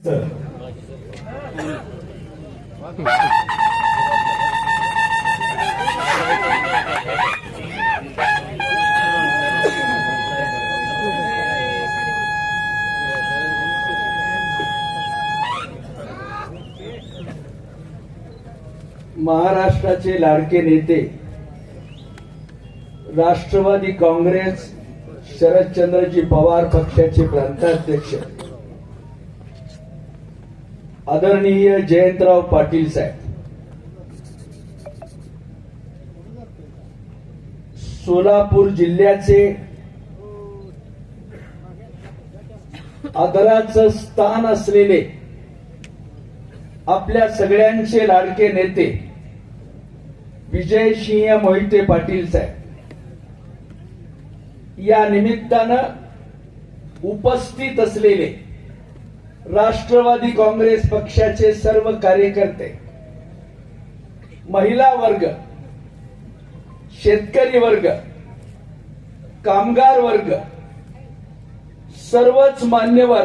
महाराष्ट्राचे लाडके नेते राष्ट्रवादी काँग्रेस शरदचंद्रजी पवार पक्षाचे प्रांताध्यक्ष आदरणीय जयंतराव पाटील साहेब, सोलापूर जिल्ह्याचे आदराचं स्थान असलेले आपल्या सगळ्यांचे लाडके नेते विजयसिंह मोहिते पाटील साहेब, या निमित्तानं उपस्थित असलेले राष्ट्रवादी काँग्रेस पक्षाचे सर्व कार्यकर्ते, महिला वर्ग, शेतकरी वर्ग, कामगार वर्ग, सर्वच मान्यवर,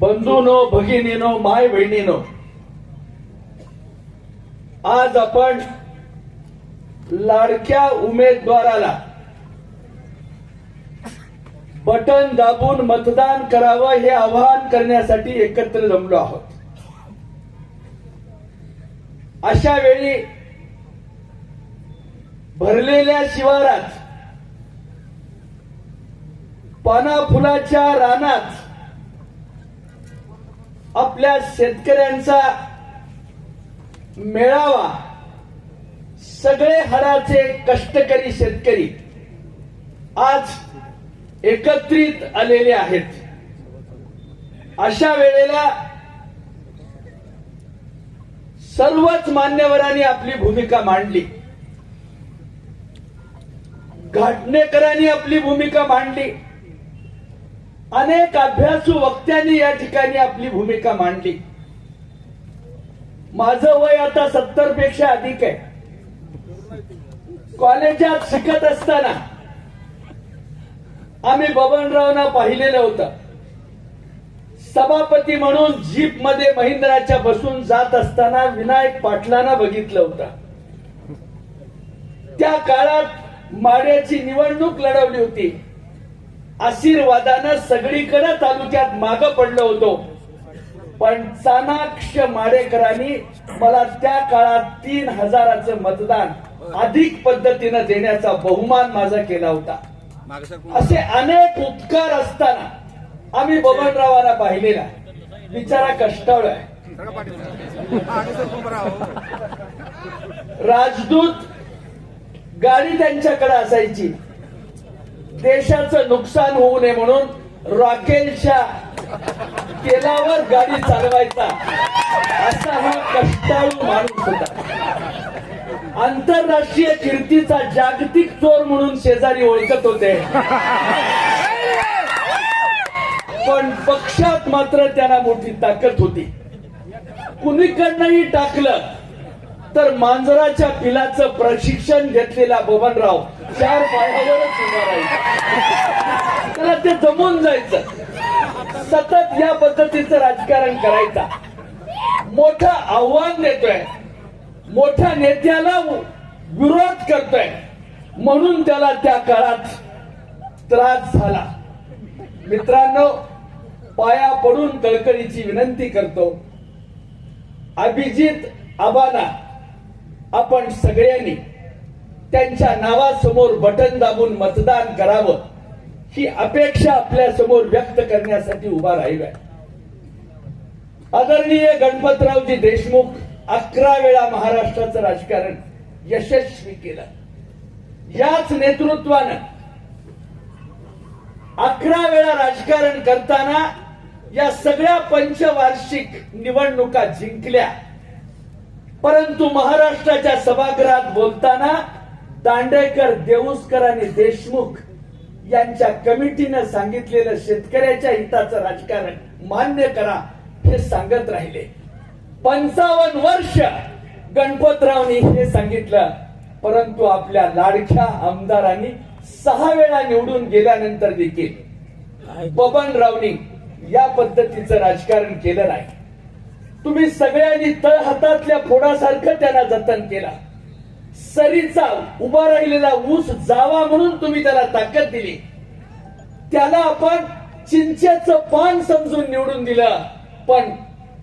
बंधूनो, भगिनीनो, माय बहिणीनो, आज आपण लाडक्या उमेदवाराला बटन दाबून मतदान करावं हे आवाहन करण्यासाठी एकत्र जमलो आहोत. अशा वेळी भरलेल्या शिवारात, पाना फुलाच्या रानात आपल्या शेतकऱ्यांचा मेळावा, सगळे हाडाचे कष्टकरी शेतकरी आज एकत्रित आलेले आहेत. अशा वेळेला सर्वच मान्यवरांनी आपली भूमिका मांडली, घाटणेकरांनी आपली भूमिका मांडली, अनेक अभ्यासू वक्त्यांनी या ठिकाणी आपली भूमिका मांडली. माझं वय आता 70 पेक्षा अधिक आहे. कॉलेजात शिकत असताना आम्ही बबनरावांना पाहिलेलं होतं. सभापती म्हणून जीप मध्ये महिंद्राच्या बसून जात असताना विनायक पाटलांना बघितलं होतं. त्या काळात माड्याची निवडणूक लढवली होती. आशीर्वादानं सगळीकडे तालुक्यात मागं पडलो होतो, पण चाणाक्ष माडेकरांनी मला त्या काळात 3000चं मतदान अधिक पद्धतीनं देण्याचा बहुमान माझा केला होता. असे अनेक उपकार असताना आम्ही बबनरावांना पाहिलेला. बिचारा कष्टाळू आहे. राजदूत गाडी त्यांच्याकडे असायची. देशाचं नुकसान होऊ नये म्हणून रॉकेलच्या तेलावर गाडी चालवायचा असा हा कष्टाळू माणूस होता. आंतरराष्ट्रीय कीर्तीचा जागतिक चोर म्हणून शेजारी ओळखत होते, पण पक्षात मात्र त्यांना मोठी ताकद होती. कुणीकडनंही टाकलं तर मांजराच्या पिलाचं प्रशिक्षण घेतलेला बबनराव 4 पायावरच उभा राहायचा. त्याला ते जमून जायचं. सतत या पद्धतीचं राजकारण करायचा. मोठं आव्हान देतोय, मोठ्या नेत्याला विरोध करतोय म्हणून त्याला त्या काळात त्रास झाला. मित्रांनो, पाया पडून कळकळीची विनंती करतो, अभिजित आबांना आपण सगळ्यांनी त्यांच्या नावासमोर बटन दाबून मतदान करावं ही अपेक्षा आपल्या समोर व्यक्त करण्यासाठी उभा राहिलाय. आदरणीय गणपतरावजी देशमुख 11 वेळा महाराष्ट्राचं राजकारण यशस्वी केलं. याच नेतृत्वानं 11 वेळा राजकारण करताना या सगळ्या पंचवार्षिक निवडणुका जिंकल्या. परंतु महाराष्ट्राच्या सभागृहात बोलताना दांडेकर, देऊसकर आणि देशमुख यांच्या कमिटीनं सांगितलेलं शेतकऱ्याच्या हिताचं राजकारण मान्य करा हे सांगत राहिले. 55 वर्ष गणपतरावनी हे सांगितलं, परंतु आपल्या लाडक्या आमदारांनी 6 वेळा निवडून गेल्यानंतर देखील बबनरावनी या पद्धतीचं राजकारण केलं नाही. तुम्ही सगळ्यांनी तळ हातातल्या फोडासारखं त्यांना जतन केला. सरीचा उभा राहिलेला ऊस जावा म्हणून तुम्ही त्याला ताकद दिली. त्याला आपण चिंचेचं पान समजून निवडून दिलं, पण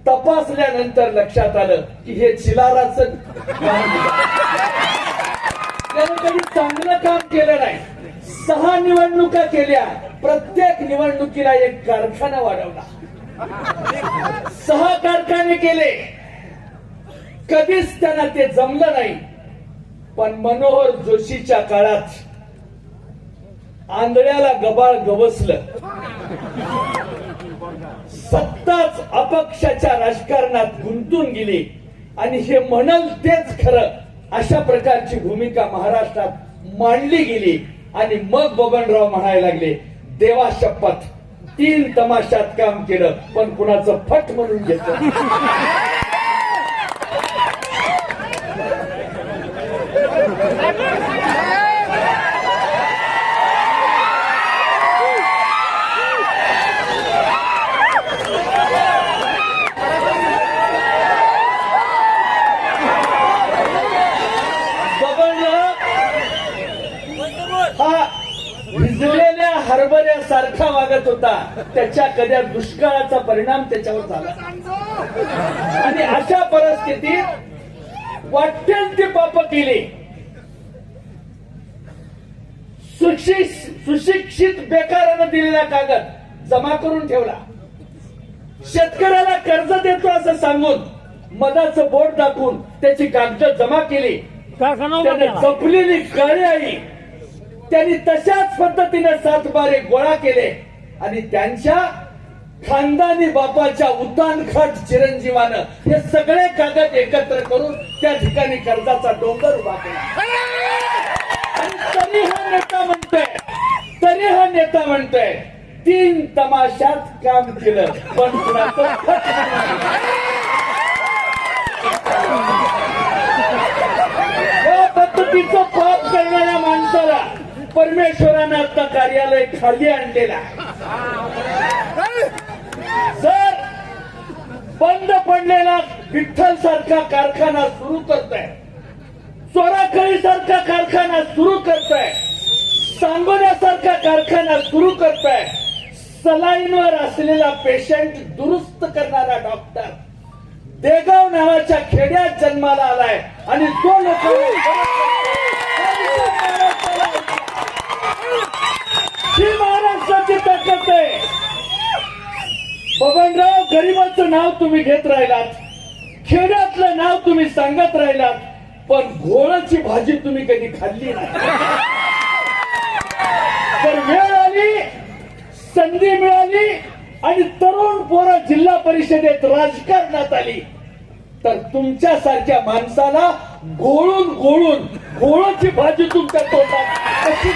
तपासल्यानंतर लक्षात आलं की हे चिलाराचं त्याने कधी चांगलं काम केलं नाही. 6 निवडणुका केल्या, प्रत्येक निवडणुकीला एक कारखाना वाढवला. 6 कारखाने केले, कधीच त्यांना ते जमलं नाही. पण मनोहर जोशीच्या काळात आंधळ्याला गबाळ गवसलं. सत्ताच अपक्षाच्या राजकारणात गुंतून गेली आणि हे म्हणल तेच खरं अशा प्रकारची भूमिका महाराष्ट्रात मांडली गेली. आणि मग बबनराव म्हणायला लागले, देवा शपथ 3 तमाशात काम केलं पण कुणाचं फट म्हणून घेतलं. भिजलेल्या हरभऱ्यासारखा वागत होता. त्याच्या कद्या दुष्काळाचा परिणाम त्याच्यावर झाला. आणि अशा परिस्थितीत वाटेल ते पाप केले. सुशिक्षित बेकारानं दिलेला कागद जमा करून ठेवला. शेतकऱ्याला कर्ज देतो असं सांगून मधाचं बोट दाखवून त्याची कागद जमा केली. त्याने जपलेली काळी आई त्यांनी तशाच पद्धतीने 7 बारे गोळा केले आणि त्यांच्या खानदानी बापाच्या उतानखाट चिरंजीवानं हे सगळे कागद एकत्र करून त्या ठिकाणी कर्जाचा डोंगर उभा केला. आणि तरी हा नेता म्हणतोय 3 तमाशात काम केलं पण कुणाचं फट या पद्धतीचं पाप करणाऱ्या माणसाला परमेश्वरानं आता कार्यालय खाली आणलेला. जर बंद पडलेला विठ्ठल सारखा कारखाना सुरू करतोय, चोराखळी सारखा कारखाना सुरू करतोय, सांगोल्यासारखा कारखाना सुरू करतोय, सलाईनवर असलेला पेशंट दुरुस्त करणारा डॉक्टर देगाव नावाच्या खेड्यात जन्माला आलाय आणि तो लोक ही महाराष्ट्राची ताकद आहे. बबनराव, गरिबाचं नाव तुम्ही घेत राहिलात, खेड्यातलं नाव तुम्ही सांगत राहिलात, पण घोळाची भाजी तुम्ही कधी खाल्ली नाही. तर वेळ आली, संधी मिळाली आणि तरुण पोरं जिल्हा परिषदेत राजकारणात आली तर तुमच्यासारख्या माणसाला गोळून गोळून घोळाची भाजी तुमच्या तोंडात कशी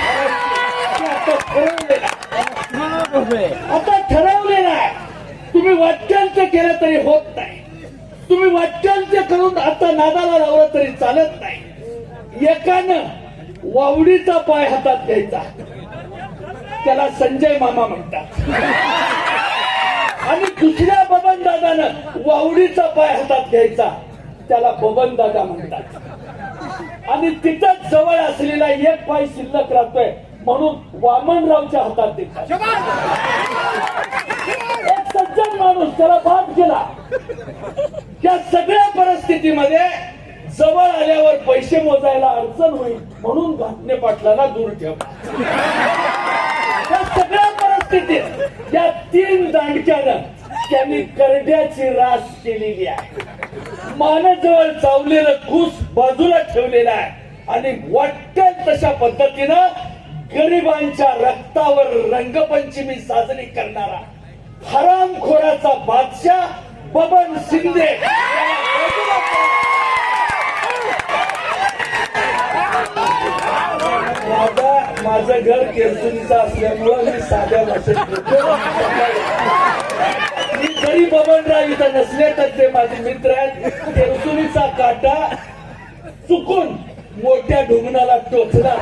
आता ठरवलेलं आहे. तुम्ही वाटचाल ते केलं तरी होत नाही. तुम्ही वाटचाल ते करून आता नादाला लावलं तरी चालत नाही. एकानं वावडीचा पाय हातात घ्यायचा, त्याला संजय मामा म्हणतात, आणि दुसऱ्या बबन दादानं वावडीचा पाय हातात घ्यायचा, त्याला बबन दादा म्हणतात. आणि तिथंच जवळ असलेला एक पाय शिल्लक राहतोय म्हणून वामनरावच्या हातात देतात. एक सज्जन माणूस त्याला बाद केला. या सगळ्या परिस्थितीमध्ये जवळ आल्यावर पैसे मोजायला अडचण होईल म्हणून घाटणे पाटलाला दूर ठेवला. या सगळ्या परिस्थितीत या 3 दांडक्यानं त्यांनी करड्याची रास केलेली आहे. मानाजवळ चावलेलं घुस बाजूला ठेवलेला आहे आणि वाटेल तशा पद्धतीनं गरिबांच्या रक्तावर रंगपंचमी साजरी करणारा हरामखोराचा बादशाह बबन शिंदे. माझं घर केरसुनीचं असल्यामुळं मी साध्या भाषेत बोलतो. मी जरी बबनराव इथं नसले तर ते माझे मित्र आहेत. केरसुनीचा काटा चुकून मोठ्या ढोंगणाला टोचला.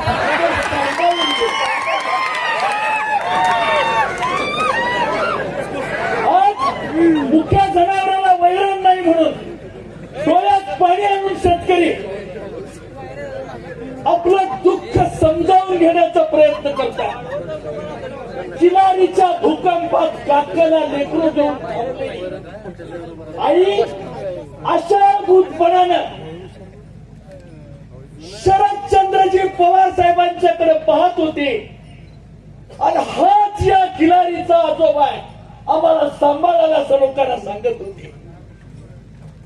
आईच्या भूकंपात काकाला लेकरू देऊन थांबले. आई अशा भूतपणानं शरदचंद्रजी पवार साहेबांच्याकडे पाहत होते आणि हाच या खिलारीचा आजोबा आहे आम्हाला सांभाळायला लोकांना सांगत होते.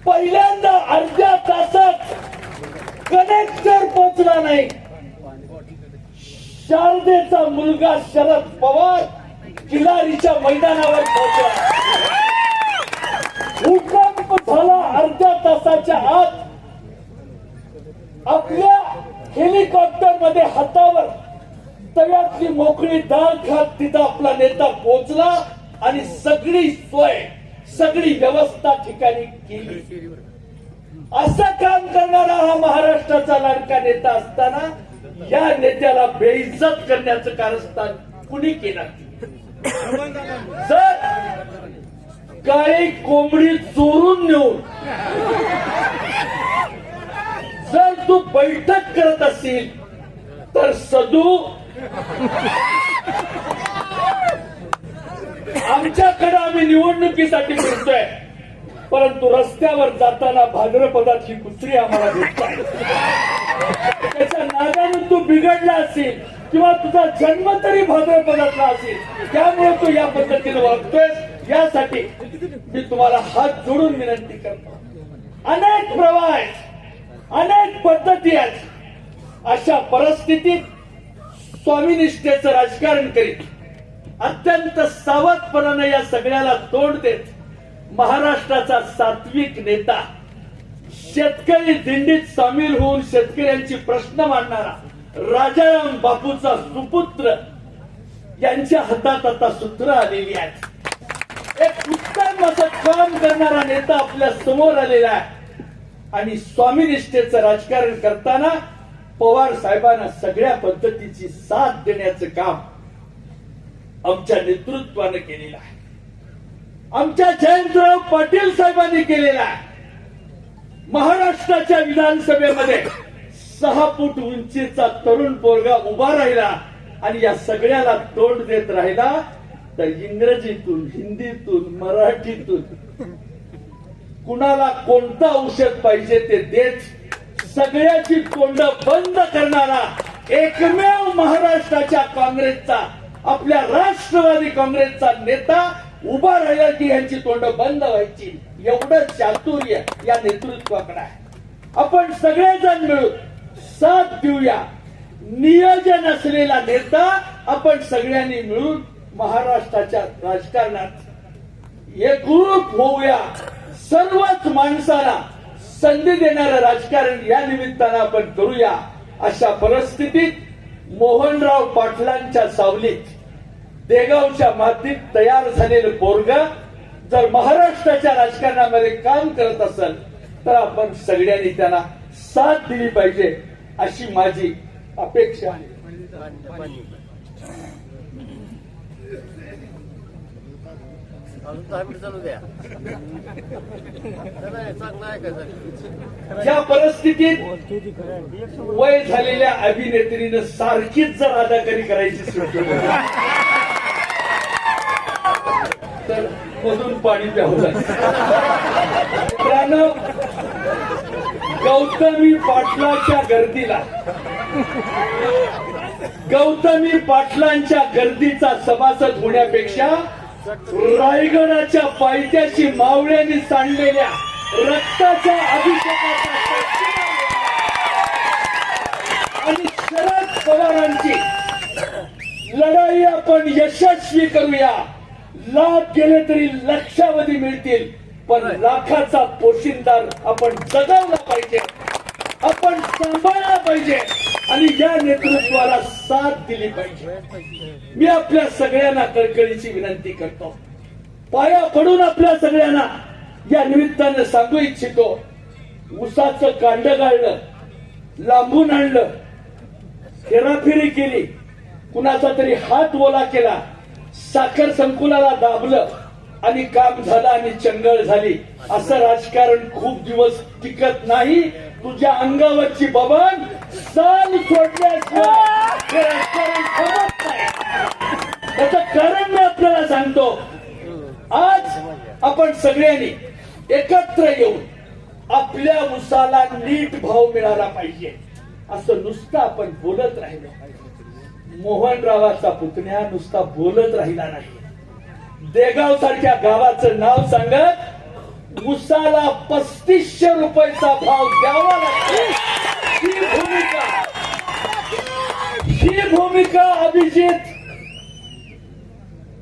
पहिल्यांदा अर्ध्या तासात कनेक्टर पोहोचला नाही. शारदेचा मुलगा शरद पवार खिलारीच्या मैदानावर पोहोचला. भूकंप झाला. अर्ध्या तासाच्या आत आपल्या हेलिकॉप्टर मध्ये हातावर तव्यातली मोकळी डाळ खात तिथं आपला नेता पोहोचला आणि सगळी सोय सगळी व्यवस्था ठिकाणी केली. असं काम करणारा हा महाराष्ट्राचा लाडका नेता असताना या नेत्याला बेइज्जत करण्याचं कारस्थान कुणी केलं? जर काळी कोंबडी चोरून नेऊन जर तू बैठक करत असेल तर सदू आमच्याकडे आम्ही निवडणुकीसाठी फिरतोय परंतु रस्त्यावर जाताना भाद्रपदाची कुत्री आम्हाला भेटतात. त्याच्या नादाने तू बिघडला असेल किंवा तुझा जन्म तरी भाद्रपदातला असेल त्यामुळे तू या पद्धतीने वागतोय. यासाठी मी तुम्हाला हात जोडून विनंती करतो. अनेक प्रवाह आहेत, अनेक पद्धती आहेत. अशा परिस्थितीत स्वामीनिष्ठेचं राजकारण करीत अत्यंत सावधपणाने या सगळ्याला तोंड देत महाराष्ट्राचा सात्विक नेता शेतकरी दिंडीत सामील होऊन शेतकऱ्यांची प्रश्न मांडणारा राजाराम बापूचा सुपुत्र यांच्या हातात आता सूत्र आलेली आहेत. एक उत्तम असं काम करणारा नेता आपल्या समोर आलेला आहे आणि स्वामीनिष्ठेचं राजकारण करताना पवार साहेबांना सगळ्या पद्धतीची साथ देण्याचं काम आमच्या नेतृत्वानं केलेलं आहे. आमच्या जयंतराव पाटील साहेबांनी केलेला आहे. महाराष्ट्राच्या विधानसभेमध्ये 6 फूट उंचीचा तरुण पोरगा उभा राहिला आणि या सगळ्याला तोंड देत राहिला तर इंग्रजीतून हिंदीतून मराठीतून कुणाला कोणतं औषध पाहिजे ते देत सगळ्याची तोंड बंद करणारा एकमेव महाराष्ट्राच्या काँग्रेसचा आपल्या राष्ट्रवादी काँग्रेसचा नेता उभा राहिला की यांची तोंड बंद व्हायची. एवढं चातुर्य या नेतृत्वाकडे आहे. आपण सगळेजण मिळून साथ देऊया. नियोजन असलेला नेता आपण सगळ्यांनी मिळून महाराष्ट्राच्या राजकारणात एकरूप होऊया. सर्वच माणसाला संधी देणारं राजकारण या निमित्तानं आपण करूया. अशा परिस्थितीत मोहनराव पाटलांच्या सावलीत देगावच्या मातीत तयार झालेलं पोरग जर महाराष्ट्राच्या राजकारणामध्ये काम करत असेल तर आपण सगळ्यांनी त्यांना साथ दिली पाहिजे अशी माझी अपेक्षा आहे. या परिस्थितीत वय झालेल्या अभिनेत्रीनं सारखीच जर अदाकारी करायची सुचवली तर मधून पाणी प्यावं मित्रांनो, गौतमी पाटलाच्या गर्दीचा सभासद होण्यापेक्षा रायगडाच्या पायथ्याशी मावळ्यांनी सांडलेल्या रक्ताच्या अभिषेकाचा आणि शरद पवारांची लढाई आपण यशस्वी करूया. लाख गेले तरी लक्षावधी मिळतील पण लाखाचा पोशिंदार आपण जगवला पाहिजे, आपण सांभाळला पाहिजे आणि या नेतृत्वाला साथ दिली पाहिजे. मी आपल्या सगळ्यांना कळकळीची विनंती करतो. पाया पडून आपल्या सगळ्यांना या निमित्तानं सांगू इच्छितो, उसाचं कांड गाळलं, लांबून आणलं, हेराफेरी केली, कुणाचा तरी हात ओला केला, साखर संकुलाला दाबलं आणि काम झालं आणि चंगळ झाली. असं राजकारण खूप दिवस टिकत नाही. तुझ्या अंगावरची बबन साल सोडल्याशिवाय हे राजकारण थांबत नाही. त्याचं कारण मी आपल्याला सांगतो. आज आपण सगळ्यांनी एकत्र येऊन आपल्या ऊसाला नीट भाव मिळाला पाहिजे असं नुसतं आपण बोलत राहिलो. मोहनरावाचा पुतण्या नुसता बोलत राहिला नाही. देगाव सारख्या गावाचं नाव सांगत ऊसाला 3500 रुपयाचा भाव द्यावा लागतो. ही भूमिका अभिजित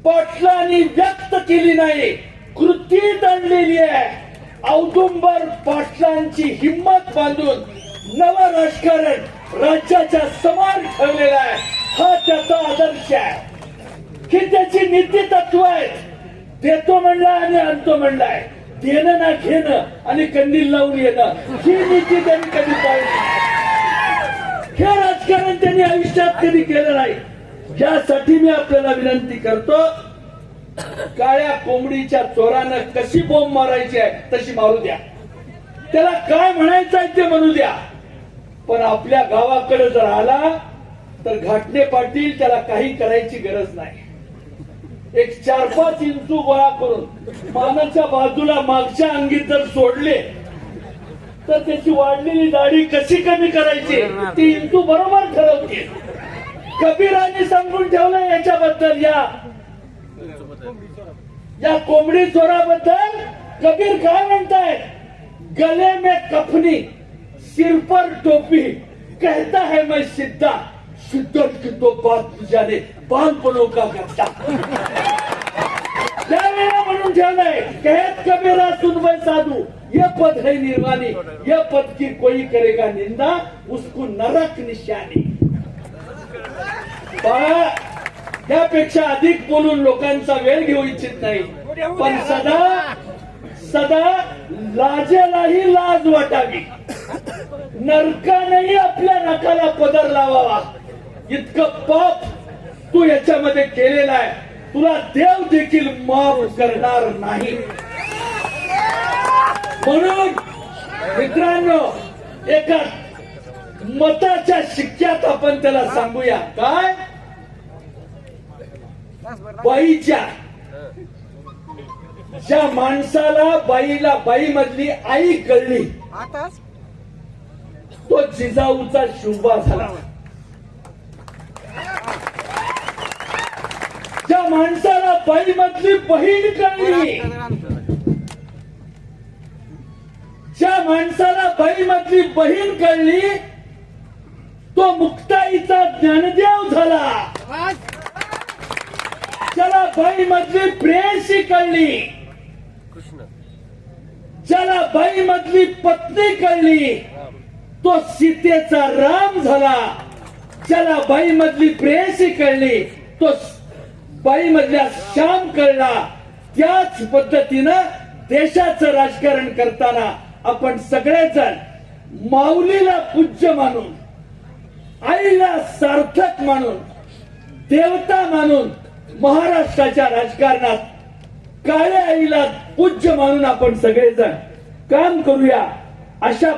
पाटलांनी व्यक्त केली नाही, कृतीत आणलेली आहे. औदुंबर पाटलांची हिंमत बांधून नव राजकारण राज्याच्या समोर ठेवलेला आहे. हा त्याचा आदर्श आहे की त्याची नीती तत्व आहेत. देतो म्हणलाय आणि आणतो म्हणलाय. देणं ना घेणं आणि कंदील लावून येणं ही नीती त्यांनी कधी पाहिली. हे राजकारण त्यांनी आयुष्यात कधी केलं नाही. यासाठी मी आपल्याला विनंती करतो, काळ्या कोंबडीच्या चोरानं कशी बोंब मारायची आहे तशी मारू द्या. त्याला काय म्हणायचं आहे ते म्हणू द्या. पण आपल्या गावाकडे जर आला तर घाटणे पाटील त्याला काही करायची गरज नाही. एक 4-5 इंचू गोळा करून मानाच्या बाजूला मागच्या अंगीत जर सोडले तर त्याची वाढलेली दाढी कशी कमी करायची ती इंचू बरोबर ठरवते. कबीरांनी सांगून ठेवलं याच्याबद्दल, या कोंबडी चोराबद्दल कबीर काय म्हणताय, गले में कफनी सिर पर टोपी कहता है मैं सिद्धा, शिद्दत की तो बात जाने बालपणों का करता. त्यावेळेला म्हणून ठेवलंय, कहत कबीरा सुनवय साधू ये पद है निर्वाणी, ये पद की कोई करेगा निंदा उसको नरक निशानी. त्यापेक्षा अधिक बोलून लोकांचा वेळ घेऊ इच्छित नाही. पण सदा सदा लाजेलाही लाज वाटावी, नरकानेही आपल्या नाकाला पदर लावावा. इतकं पाप तू याच्यामध्ये केलेलं आहे, तुला देव देखील माफ करणार नाही. म्हणून मित्रांनो, एका मताच्या शिक्क्यात आपण त्याला सांगूया, काय बाईच्या, ज्या माणसाला बाईला बाई मधली आई कळली तो जिजाऊचा शिवबा झाला. ज्या माणसाला बाई मधली बहीण कळली, ज्या माणसाला बाई मधली बहीण कळली तो मुक्ताईचा ज्ञानदेव झाला. ज्याला बाई मधली प्रेयसी कळली, ज्याला बाई मधली पत्नी कळली तो सीतेचा राम झाला. ज्याला बाई मधली प्रेयसी कळली तो बाई मधल्या श्याम कळला. त्याच पद्धतीनं देशाचं राजकारण करताना आपण सगळेजण माऊलीला पूज्य मानून, आईला सार्थक मानून, देवता मानून महाराष्ट्राच्या राजकारणात काळ्या आईला पूज्य मानून आपण सगळेजण काम करूया. अशा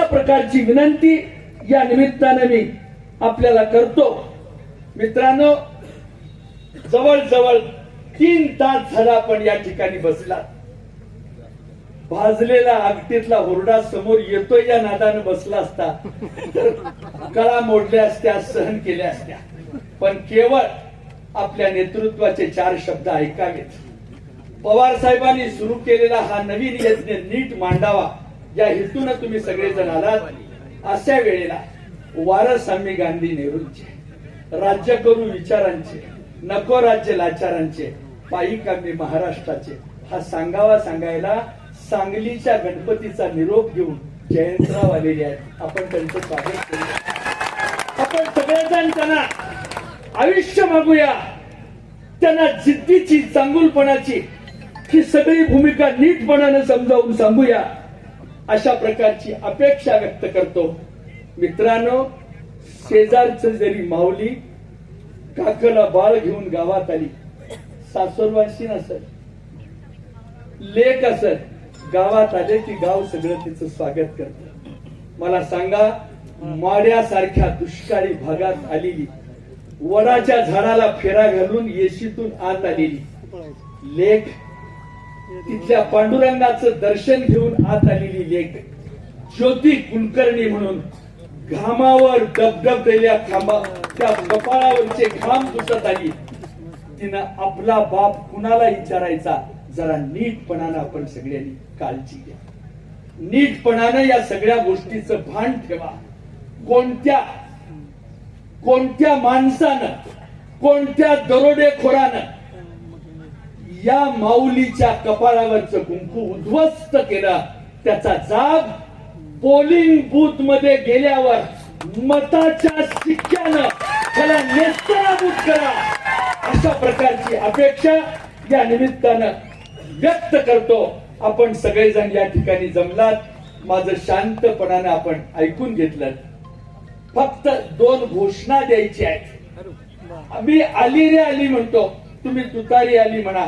प्रकारची विनंती या निमित्ताने मी आपल्याला करतो. मित्रांनो, जवळजवळ 3 तास झाला आपण या ठिकाणी बसला. भाजलेला आगटीतला हुरडा समोर येतोय या नादानं बसला असता तर कळा मोडल्या असत्या, सहन केल्या असत्या. पण केवळ आपल्या नेतृत्वाचे 4 शब्द ऐकावेत. पवार साहेबांनी सुरू केलेला हा नवीन यज्ञ नीट मांडावा या हेतून तुम्ही सगळेजण आलात. अशा वेळेला वारस आम्ही गांधी नेहरूंचे, राज्य करू विचारांचे, नको राज्य लाचारांचे, पायी आम्ही महाराष्ट्राचे हा सांगायला सांगलीच्या गणपतीचा निरोप घेऊन जयंतराव आलेले आहेत. आपण त्यांचं स्वागत करूया. आपण सगळेजण त्यांना आयुष्य मागूया, त्यांना जिद्दीची, चांगुलपणाची ही सगळी भूमिका नीटपणाने समजावून सांगूया अशा प्रकारची अपेक्षा व्यक्त करतो. मित्रांनो, शेजारचं जरी माऊली काकला बाळ घेऊन गावात आली, सासरवाशी नसेल, लेक असेल, गावात आले की गाव सगळं तिचं स्वागत करत. मला सांगा, माड्यासारख्या दुष्काळी भागात आलेली वडाच्या झाडाला फेरा घालून येशीतून आत आलेली लेक, तिथल्या पांडुरंगाचं दर्शन घेऊन आत आलेली लेक, ज्योती कुलकर्णी म्हणून घामावर दबदबलेल्या खांबा त्या कपाळावरचे घाम पुसत आली. तिनं आपला बाप कुणाला विचारायचा, जरा नीटपणानं आपण सगळ्यांनी काळजी घ्या. नीटपणानं या सगळ्या गोष्टीचं भान ठेवा. कोणत्या माणसानं, कोणत्या दरोडेखोरानं या माऊलीच्या कपाळावरचं कुंकू उद्ध्वस्त केलं, त्याचा जाब पोलिंग बूथ मध्ये गेल्यावर मताच्या शिक्क्यानं त्याला नेस्तनाबूत करा, अशा प्रकारची अपेक्षा या निमित्तानं व्यक्त करतो. आपण सगळेजण या ठिकाणी जमलात, माझं शांतपणानं आपण ऐकून घेतलं. फक्त 2 घोषणा द्यायची आहेत. आम्ही आली रे आली म्हणतो, तुम्ही तुतारी आली म्हणा.